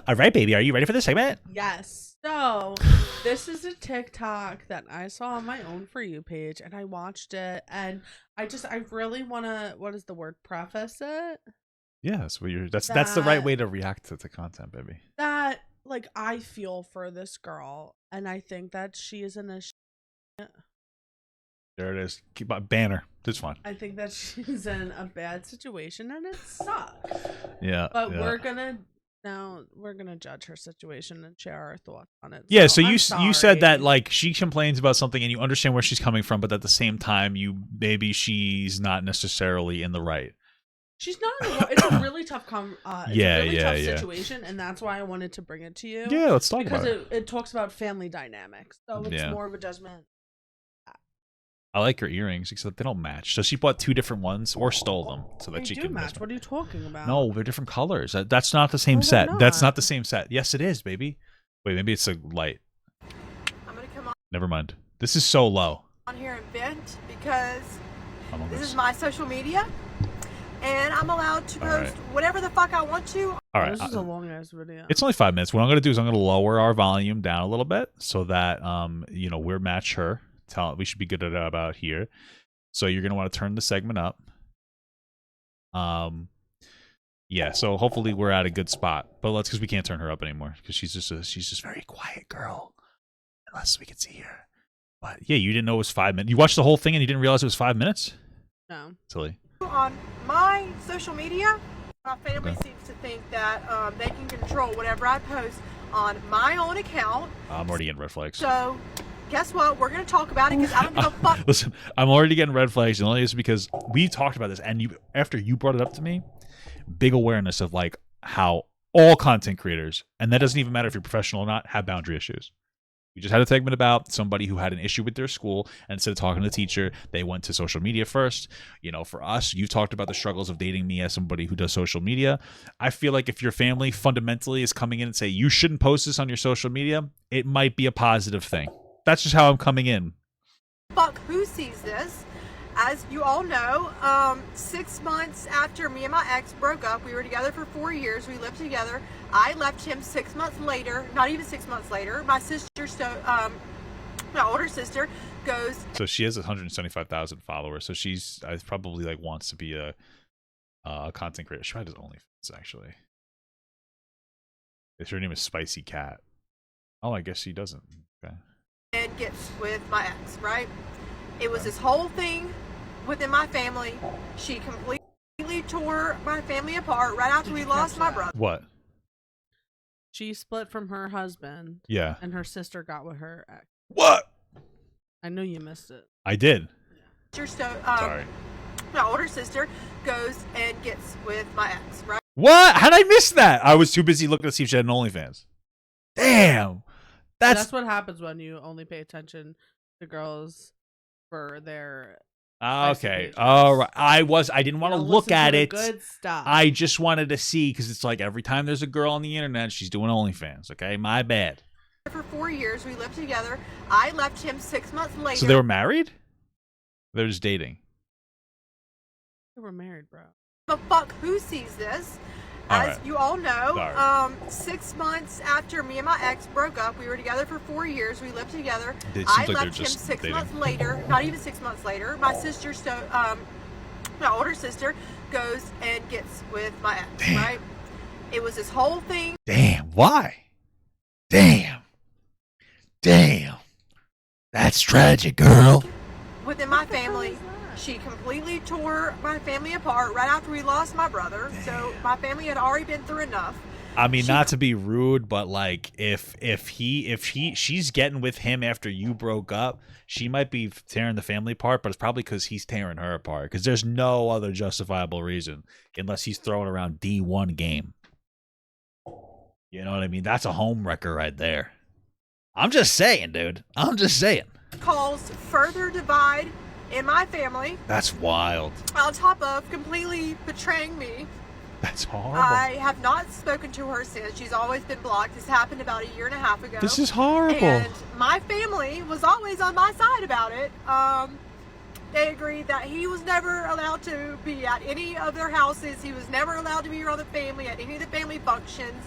All right, baby. Are you ready for this segment? Yes. So, this is a TikTok that I saw on my own For You page, and I watched it, and I really want to, what is the word, preface it? Yeah, that's the right way to react to the content, baby. That, like, I feel for this girl, and I think that she is in a There it is. Keep on banner. It's fine. I think that she's in a bad situation, and it sucks. Yeah. But yeah. we're gonna judge her situation and share our thoughts on it. Yeah, so you sorry. said that like she complains about something and you understand where she's coming from, but at the same time maybe she's not necessarily in the right. She's not. It's a really tough tough situation, and that's why I wanted to bring it to you. Yeah, let's talk about it. Because it talks about family dynamics, so it's more of a judgment. I like her earrings, except they don't match. So she bought two different ones or stole them so that she could match. What are you talking about? No, they're different colors. That's not the same set. That's not the same set. Yes, it is, baby. Wait, maybe it's a light. I'm gonna come on. Never mind. This is so low. On here and vent because this is my social media, and I'm allowed to post whatever the fuck I want to. All right. This is a long ass video. It's only 5 minutes. What I'm gonna do is I'm gonna lower our volume down a little bit so that we're match her. We should be good at about here. So you're gonna want to turn the segment up. Yeah. So hopefully we're at a good spot. But because we can't turn her up anymore because she's just very quiet girl, unless we can see her. But yeah, you didn't know it was 5 minutes. You watched the whole thing and you didn't realize it was 5 minutes. No. Silly. On my social media, my family seems to think that they can control whatever I post on my own account. I'm already getting red flags. So. Guess what? We're going to talk about it because I don't give a fuck. Listen, I'm already getting red flags, and only is because we talked about this, and after you brought it up to me, big awareness of like how all content creators, and that doesn't even matter if you're professional or not, have boundary issues. We just had a segment about somebody who had an issue with their school, and instead of talking to the teacher, they went to social media first. For us, you talked about the struggles of dating me as somebody who does social media. I feel like if your family fundamentally is coming in and say, you shouldn't post this on your social media, it might be a positive thing. That's just how I'm coming in. Fuck who sees this. As you all know, 6 months after me and my ex broke up, we were together for 4 years. We lived together. I left him 6 months later, not even 6 months later. My sister, my older sister, goes. So she has 175,000 followers. So she's probably like wants to be a content creator. She probably does OnlyFans actually. Her name is Spicy Cat. Oh, I guess she doesn't. Okay. And gets with my ex, right? It was this whole thing within my family. She completely tore my family apart right after we lost my brother. What? She split from her husband. Yeah. And her sister got with her ex. What? I know you missed it. I did. Sorry. My older sister goes and gets with my ex, right? What? How did I miss that? I was too busy looking to see if she had an OnlyFans. Damn. That's what happens when you only pay attention to girls for their. Okay. All right. I didn't want to look at it. Good stuff. I just wanted to see because it's like every time there's a girl on the internet, she's doing OnlyFans. Okay, my bad. For 4 years, we lived together. I left him 6 months later. So they were married? They're just dating. They were married, bro. The fuck who sees this? As you all know, 6 months after me and my ex broke up, we were together for 4 years. We lived together. I left him 6 months later, not even 6 months later. My sister, my older sister, goes and gets with my ex, right? It was this whole thing. Damn, why? Damn. That's tragic, girl. Within my family. She completely tore my family apart right after we lost my brother. Damn. So my family had already been through enough. I mean, not to be rude, but like if she's getting with him after you broke up, she might be tearing the family apart, but it's probably because he's tearing her apart. Because there's no other justifiable reason unless he's throwing around D1 game. You know what I mean? That's a home wrecker right there. I'm just saying, dude. I'm just saying. Calls further divide in my family. That's wild. On top of completely betraying me. That's horrible. I have not spoken to her since. She's always been blocked. This happened about 1.5 years ago. This is horrible. And my family was always on my side about it. They agreed that he was never allowed to be at any of their houses. He was never allowed to be around the family at any of the family functions.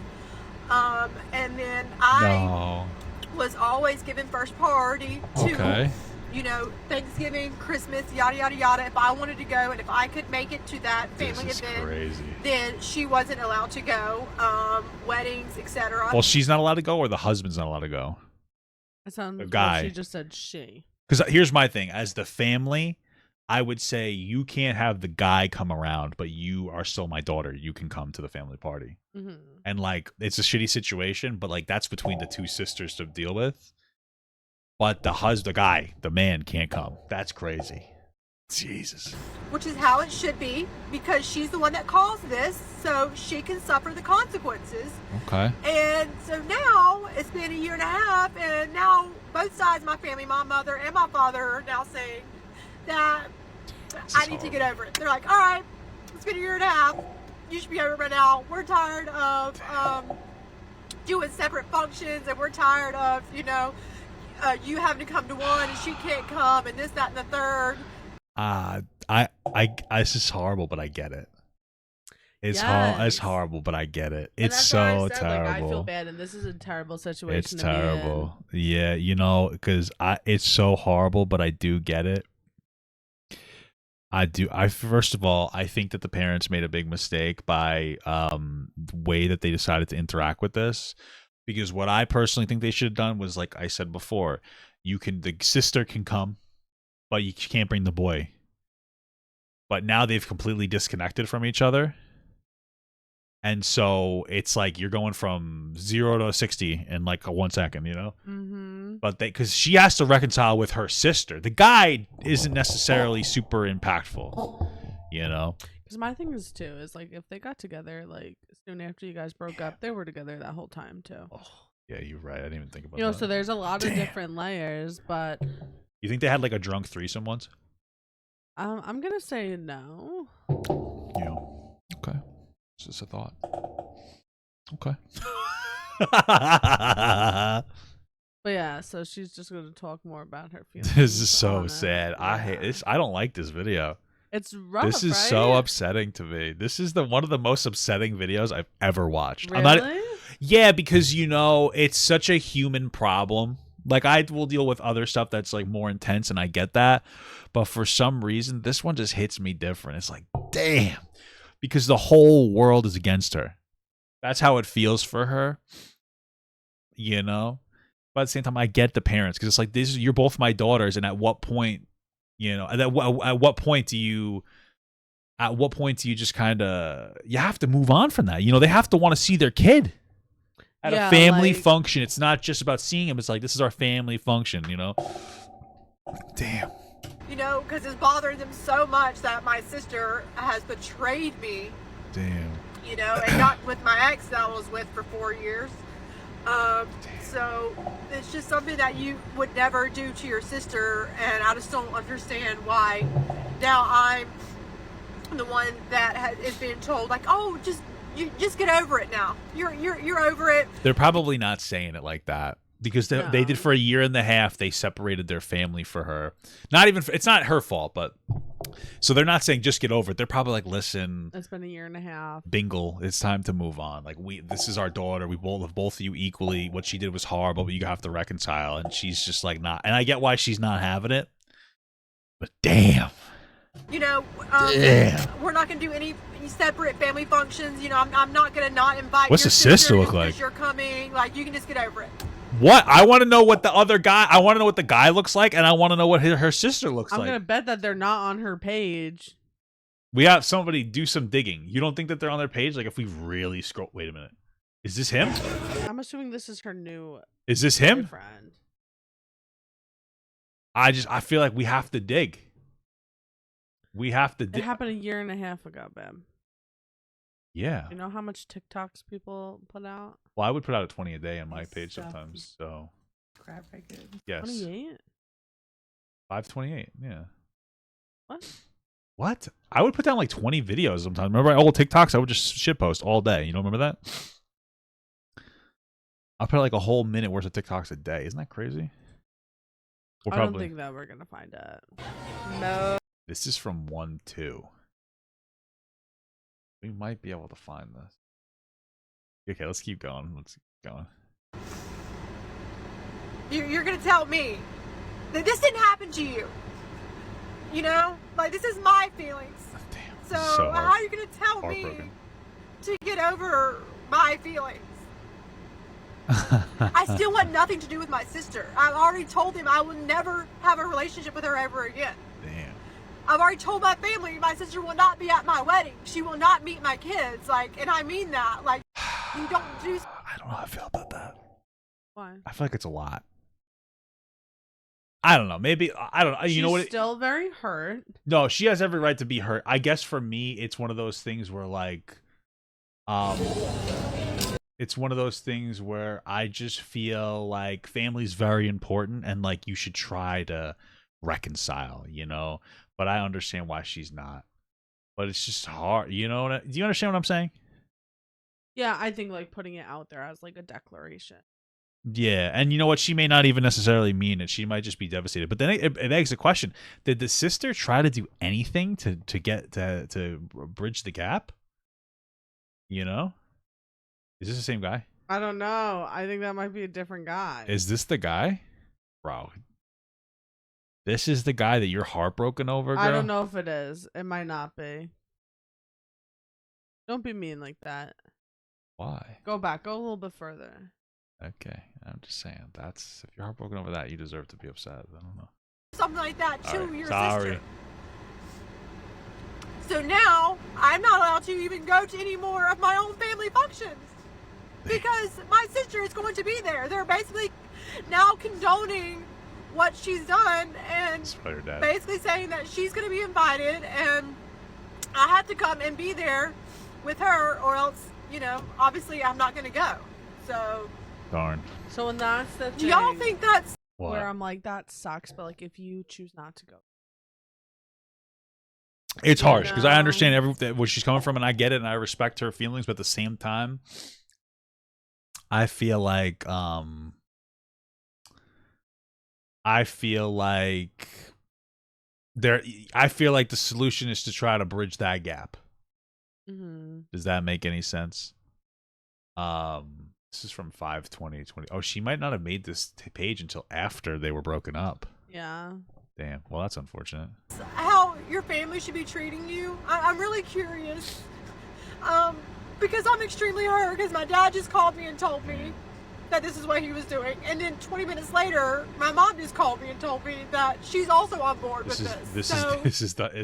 And then I was always given first priority to, you know, Thanksgiving, Christmas, yada, yada, yada. If I wanted to go and if I could make it to that family event, then she wasn't allowed to go. Weddings, etc. Well, she's not allowed to go, or the husband's not allowed to go? That sounds the guy. She just said she. Because here's my thing. As the family, I would say you can't have the guy come around, but you are still my daughter. You can come to the family party. Mm-hmm. And, like, it's a shitty situation, but, like, that's between the two sisters to deal with. But the man can't come. That's crazy. Jesus. Which is how it should be, because she's the one that caused this, so she can suffer the consequences. Okay. And so now it's been a year and a half, and now both sides of my family, my mother and my father, are now saying that I need to get over it. They're like, all right, it's been a year and a half. You should be over it by now. We're tired of doing separate functions, and we're tired of, you know, you having to come to one and she can't come, and this, that, and the third. This is horrible, but I get it. It's horrible, but I get it. It's so terrible. Like, I feel bad, and this is a terrible situation. It's terrible. Yeah, you know, because it's so horrible, but I do get it. I do. First of all, I think that the parents made a big mistake by the way that they decided to interact with this. Because what I personally think they should have done was, like I said before, the sister can come, but you can't bring the boy. But now they've completely disconnected from each other. And so it's like you're going from 0 to 60 in like 1 second, you know? Mm-hmm. But because she has to reconcile with her sister. The guy isn't necessarily super impactful, you know? Because my thing is, too, is like if they got together, like soon after you guys broke up, they were together that whole time, too. Oh, yeah, you're right. I didn't even think about that. You know, so there's a lot of different layers, but... You think they had like a drunk threesome once? I'm going to say no. Yeah. Okay. It's just a thought. Okay. But yeah, so she's just going to talk more about her feelings. This is so sad. I hate this. I don't like this video. It's rough. This is right? so upsetting to me. This is one of the most upsetting videos I've ever watched. Really? Yeah, because you know it's such a human problem. Like I will deal with other stuff that's like more intense, and I get that. But for some reason, this one just hits me different. It's like, damn, because the whole world is against her. That's how it feels for her. You know. But at the same time, I get the parents because it's like you're both my daughters, and at what point, you know, at what point do you just kind of you have to move on from that? You know, they have to want to see their kid at a family function. It's not just about seeing him. It's like this is our family function. You know, damn. You know, because it's bothering them so much that my sister has betrayed me. Damn. You know, and not with my ex that I was with for 4 years. So it's just something that you would never do to your sister, and I just don't understand why now I'm the one that is being told like, oh, just get over it now. You're over it. They're probably not saying it like that because they did for a year and a half. They separated their family for her. Not even it's not her fault, but so they're not saying just get over it. They're probably like, listen, it's been a year and a half. Bingle, it's time to move on. Like this is our daughter. We love both of you equally. What she did was horrible, but you have to reconcile. And she's just like not. And I get why she's not having it. But damn. You know, we're not going to do any separate family functions. You know, I'm not going to not invite. What's your the sister look like? Because you're coming. Like you can just get over it. What? I want to know what the other guy. I want to know what the guy looks like, and I want to know what her sister looks like. I'm gonna bet that they're not on her page. We have somebody do some digging. You don't think that they're on their page? Like if we really scroll. Wait a minute. Is this him? I'm assuming this is her new. Is this him? Boyfriend. I feel like we have to dig. We have to dig. It happened a year and a half ago, babe. Yeah. You know how much TikToks people put out? Well, I would put out a 20 a day on my page sometimes. So. Crap, I could. Yes. 28. 528. Yeah. What? What? I would put down like 20 videos sometimes. Remember old TikToks? I would just shitpost all day. You don't remember that? I'll put like a whole minute worth of TikToks a day. Isn't that crazy? I don't think that we're gonna find it. No. This is from 1-2. We might be able to find this. Okay, let's keep going. Let's keep going. You're gonna tell me that this didn't happen to you. You know, like this is my feelings. Oh, damn. So how are you gonna tell me to get over my feelings? I still want nothing to do with my sister. I've already told him I will never have a relationship with her ever again. Damn. I've already told my family my sister will not be at my wedding. She will not meet my kids. Like, and I mean that. Like, you don't do. I don't know how I feel about that. Why? I feel like it's a lot. I don't know. Maybe I don't know. You know what? She's still very hurt. No, she has every right to be hurt. I guess for me, it's one of those things where like, it's one of those things where I just feel like family's very important and like you should try to reconcile, you know. But I understand why she's not. But it's just hard, you know. Do you understand what I'm saying? Yeah, I think like putting it out there as like a declaration. Yeah, and you know what? She may not even necessarily mean it. She might just be devastated. But then it begs the question: did the sister try to do anything to get to bridge the gap? You know, is this the same guy? I don't know. I think that might be a different guy. Is this the guy, bro? This is the guy that you're heartbroken over, girl? I don't know if it is. It might not be. Don't be mean like that. Why? Go back. Go a little bit further. Okay, I'm just saying. That's if you're heartbroken over that, you deserve to be upset. I don't know. Something like that to right, your sorry. sister. So now I'm not allowed to even go to any more of my own family functions because my sister is going to be there. They're basically now condoning what she's done and basically saying that she's going to be invited and I have to come and be there with her or else, you know, obviously I'm not going to go. So darn. So when that's the thing, do y'all think that's where I'm like, that sucks, but like if you choose not to go. It's harsh because I understand everything where she's coming from and I get it and I respect her feelings, but at the same time, I feel like I feel like the solution is to try to bridge that gap. Mm-hmm. Does that make any sense? This is from 5/20/20. Oh, she might not have made this page until after they were broken up. Yeah. Damn. Well, that's unfortunate. How your family should be treating you? I'm really curious. Because I'm extremely hurt because my dad just called me and told me that this is what he was doing. And then 20 minutes later, my mom just called me and told me that she's also on board with this. This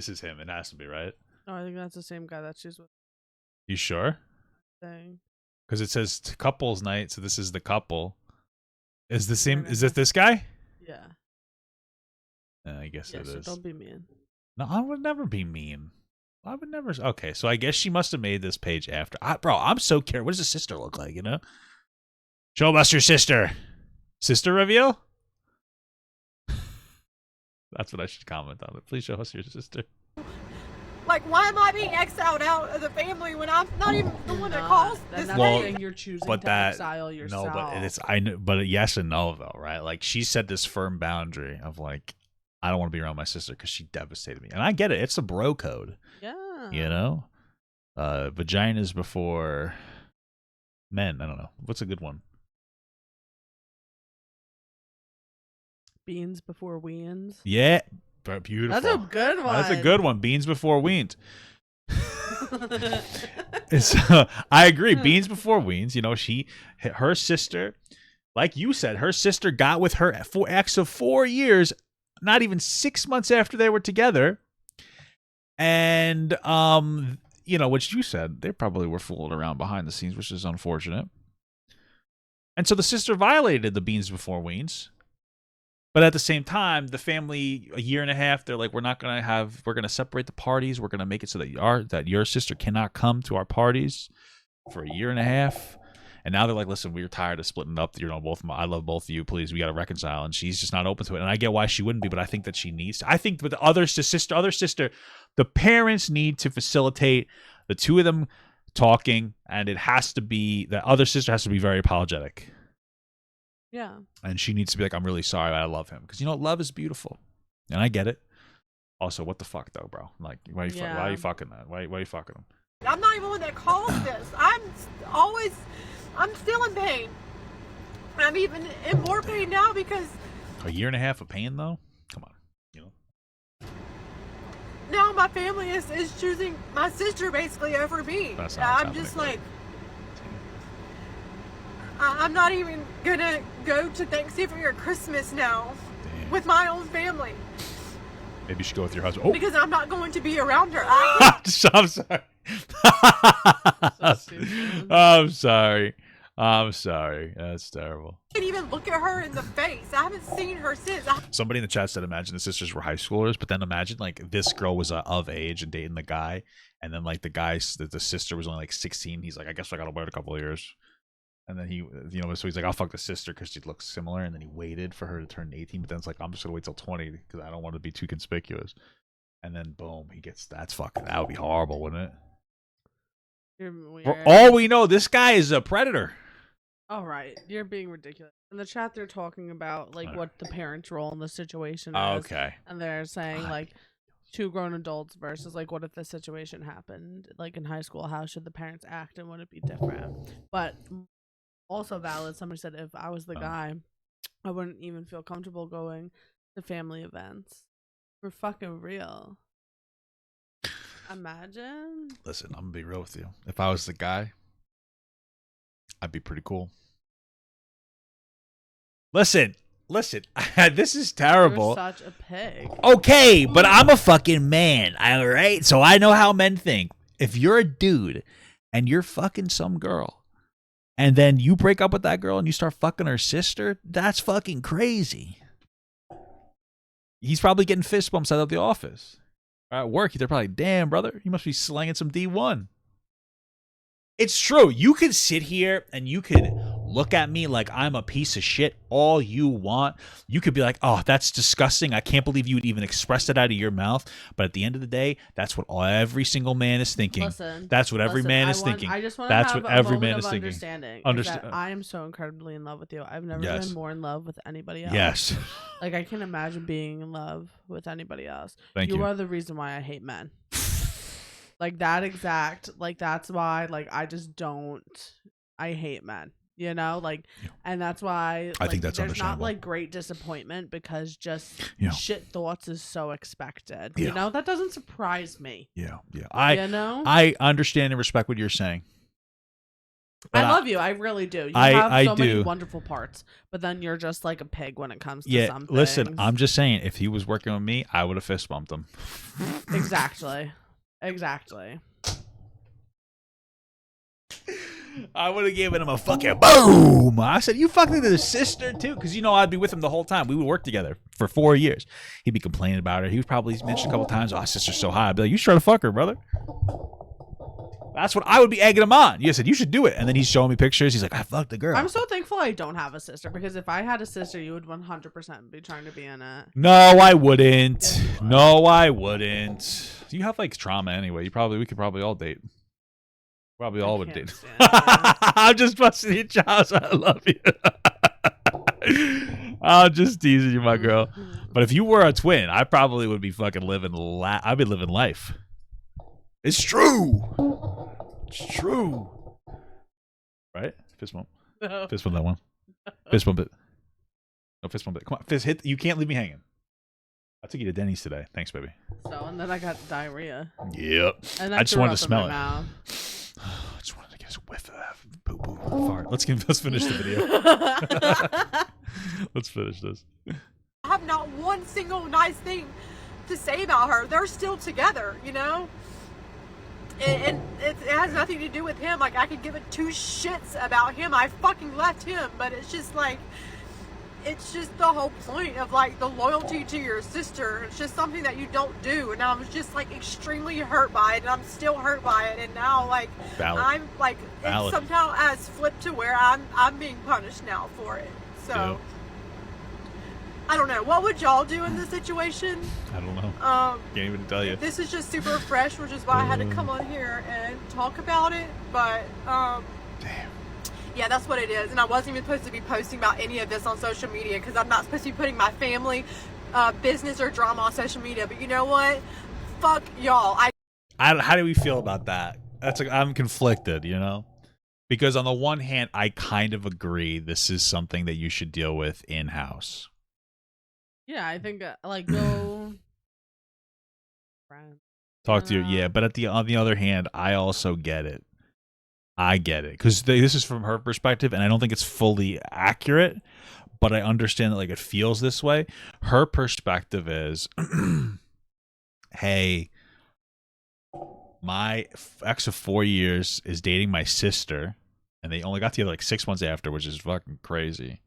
is him. It has to be, right? No, I think that's the same guy that she's with. You sure? Thing. Because it says couples night, so this is the couple. Is the same? Is it this guy? Yeah. I guess it is. Don't be mean. No, I would never be mean. I would never. Okay, so I guess she must have made this page after. Bro, I'm so curious. What does a sister look like? You know? Show us your sister. Sister reveal? That's what I should comment on it. Please show us your sister. Like, why am I being exiled out of the family when I'm not even the one that calls this thing? You're choosing to exile yourself. No, but it's I know, but yes and no though, right? Like she set this firm boundary of like, I don't want to be around my sister because she devastated me, and I get it. It's a bro code. Yeah. You know, vaginas before men. I don't know. What's a good one? Beans before weans. Yeah. Beautiful. That's a good one. That's a good one. Beans before weans. I agree. Beans before weans. You know, her sister, like you said, her sister got with her for ex of 4 years, not even 6 months after they were together. And, you know, which you said, they probably were fooling around behind the scenes, which is unfortunate. And so the sister violated the beans before weans. But at the same time, the family, a year and a half, they're like, we're going to separate the parties. We're going to make it so that your sister cannot come to our parties for a year and a half. And now they're like, listen, we're tired of splitting up. You know, I love both of you. Please, we got to reconcile. And she's just not open to it. And I get why she wouldn't be, but I think that she needs to. I think with the other sister, the parents need to facilitate the two of them talking. And it has to be, the other sister has to be very apologetic. Yeah. And she needs to be like, I'm really sorry, but I love him. Because, you know, love is beautiful. And I get it. Also, what the fuck, though, bro? Like, why are you fucking that? Why are you fucking him? I'm not even one that caused this. I'm still in pain. I'm even in more pain now because... A year and a half of pain, though? Come on, you know? Now my family is choosing my sister basically over me. I'm just like... I'm not even gonna go to Thanksgiving or Christmas now. Damn. With my own family. Maybe you should go with your husband. Oh. Because I'm not going to be around her. I'm sorry. I'm sorry. I'm sorry. That's terrible. I can't even look at her in the face. I haven't seen her since. Somebody in the chat said, imagine the sisters were high schoolers, but then imagine like this girl was of age and dating the guy, and then like the sister was only like 16. He's like, I guess I gotta wait a couple of years. And then he, you know, so he's like, I'll fuck the sister because she looks similar. And then he waited for her to turn 18, but then it's like, I'm just gonna wait till 20 because I don't want to be too conspicuous. And then boom, he gets, that would be horrible, wouldn't it? For all we know, this guy is a predator. All right, you're being ridiculous. In the chat, they're talking about like what the parents' role in the situation is. Okay. And they're saying like 2 grown adults versus like what if this situation happened like in high school? How should the parents act and would it be different? But also valid. Somebody said if I was the guy, I wouldn't even feel comfortable going to family events. We're fucking real. Imagine. Listen, I'm gonna be real with you. If I was the guy, I'd be pretty cool. Listen, this is terrible. You're such a pig. Okay, but I'm a fucking man, all right? So I know how men think. If you're a dude and you're fucking some girl, and then you break up with that girl and you start fucking her sister, that's fucking crazy. He's probably getting fist bumps out of the office. At work, they're probably, damn, brother, you must be slanging some D1. It's true. You could sit here and you could look at me like I'm a piece of shit all you want. You could be like, oh, that's disgusting. I can't believe you would even express that out of your mouth. But at the end of the day, that's what every single man is thinking. That's what every man is thinking. I just want that's to have what a every moment man of is thinking. Understanding. That I am so incredibly in love with you. I've never been more in love with anybody else. Yes. Like I can't imagine being in love with anybody else. Thank you. You are the reason why I hate men. Like that exact, like that's why, like I just don't, I hate men, you know, like, and that's why I think that's there's not understandable. like great disappointment because just Yeah. shit thoughts is so expected, Yeah. you know, that doesn't surprise me. Yeah. I understand and respect what you're saying. I love you. I really do. You have so many wonderful parts, but then you're just like a pig when it comes to some things. Listen, I'm just saying, if he was working with me, I would have fist bumped him. Exactly. I would have given him a fucking boom. I said, you fucking his sister too? Because you know I'd be with him the whole time. We would work together for 4 years. He'd be complaining about her. He would probably mention a couple times, oh, sister's so high. I'd be like, you trying to fuck her, brother? That's what I would be egging him on. You said, you should do it. And then he's showing me pictures. He's like, I fucked the girl. I'm so thankful I don't have a sister, because if I had a sister, you would 100% be trying to be in it. No, I wouldn't. Yes, no, I wouldn't. You have like trauma anyway. We could probably all date. Probably all would date. I'm just busting your chops. I love you. I'm just teasing you, my girl. But if you were a twin, I probably would be fucking living. I'd be living life. It's true. It's true. Right? Fist bump. No. Fist bump that one. Fist bump it. No, fist bump it. Come on, fist hit. You can't leave me hanging. I took you to Denny's today. Thanks, baby. So, and then I got diarrhea. Yep. And I just wanted to smell it. I just wanted to get a whiff of that poo-poo fart. Let's finish the video. Let's finish this. I have not one single nice thing to say about her. They're still together, you know? And it has nothing to do with him. Like, I could give it 2 shits about him. I fucking left him. But it's just like, it's just the whole point of like the loyalty to your sister. It's just something that you don't do. And I was just like extremely hurt by it. And I'm still hurt by it. And now like, I'm like, it somehow has flipped to where I'm being punished now for it. So. Yeah. I don't know. What would y'all do in this situation? I don't know. Can't even tell you. This is just super fresh, which is why I had to come on here and talk about it. But, damn. Yeah, that's what it is. And I wasn't even supposed to be posting about any of this on social media because I'm not supposed to be putting my family, business, or drama on social media. But you know what? Fuck y'all. How do we feel about that? I'm conflicted, you know, because on the one hand, I kind of agree this is something that you should deal with in house. Yeah, I think like go. Talk to you, but on the other hand, I also get it. I get it because this is from her perspective, and I don't think it's fully accurate, but I understand that like it feels this way. Her perspective is, hey, my ex of 4 years is dating my sister, and they only got together like 6 months after, which is fucking crazy.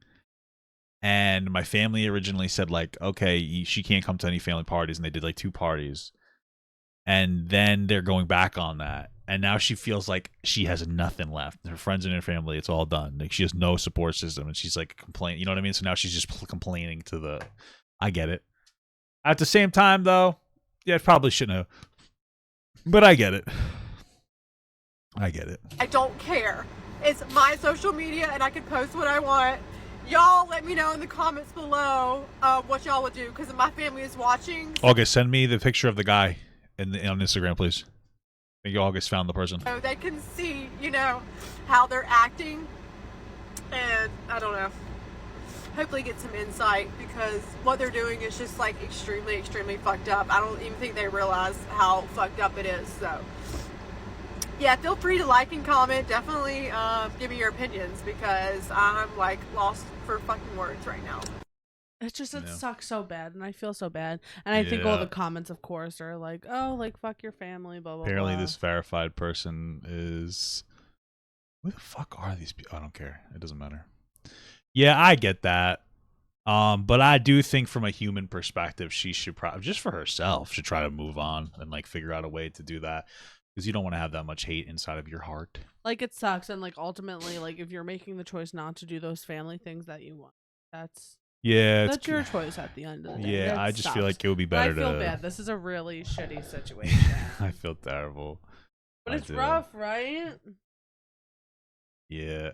And my family originally said like, okay, she can't come to any family parties, and they did like 2 parties. And then they're going back on that. And now she feels like she has nothing left. Her friends and her family, it's all done. Like she has no support system, and she's like complaining. You know what I mean? So now she's just complaining to the. I get it. At the same time, though, yeah, it probably shouldn't have. But I get it. I get it. I don't care. It's my social media, and I can post what I want. Y'all let me know in the comments below what y'all would do, because my family is watching. Okay, send me the picture of the guy on Instagram, please. I think you all just found the person. So they can see, you know, how they're acting. And I don't know. Hopefully get some insight, because what they're doing is just like extremely, extremely fucked up. I don't even think they realize how fucked up it is. So yeah, feel free to like and comment. Definitely give me your opinions, because I'm like lost for fucking words right now. It sucks so bad, and I feel so bad. And I think all the comments, of course, are like, oh, like, fuck your family, blah, blah, Apparently blah. this verified person is... Who the fuck are these people? I don't care. It doesn't matter. Yeah, I get that. But I do think from a human perspective, she should probably, just for herself, should try to move on and, like, figure out a way to do that. Because you don't want to have that much hate inside of your heart. Like, it sucks. And, like, ultimately, like, if you're making the choice not to do those family things that you want, that's your choice at the end of the day. Yeah, I just feel like it would be better to... I feel bad. This is a really shitty situation. I feel terrible. But it's rough, right? Yeah.